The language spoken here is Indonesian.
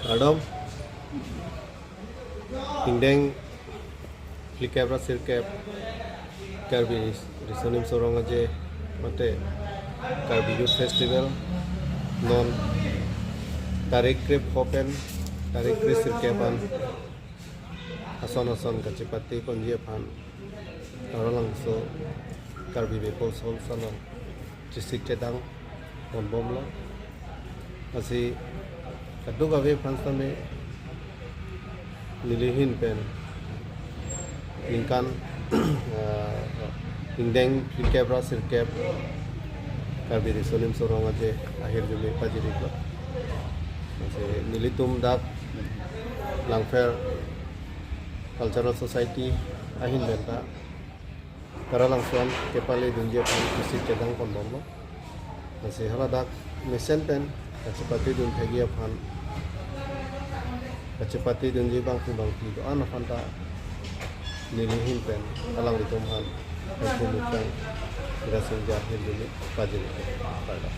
Adam Indeng Flikabra Sirkap Karbi Risonim Sorongaje Mate Karbi Youth Festival Non Tarik Krip Hopen Tarik Krip Sirkapan Ason Kacipati Konjepan Aralangso Karbi Bepol Sol Salon District Tedang Bonbomlo Masih Kadung Gawe Pansame Nilihin Pen Lingkan Indeng Flikabra Sirkap Karbi Risonim Sorongaje Akhir Juli Pajirikla Masih Nilitum Dak Langfair Cultural Society Ahin Benta Karalangsuan Kepali Dunjia Pan District Tedang Bonbomlo Masih Haladak Mesen Pen Kacipati Dun Tegia Pan Kacipati Dun Jibang Kubang Tido Ana Fanta Nilihin Pen Alang Ditumhan Kacipati Dirasung Jahil Duni Pajiri Pada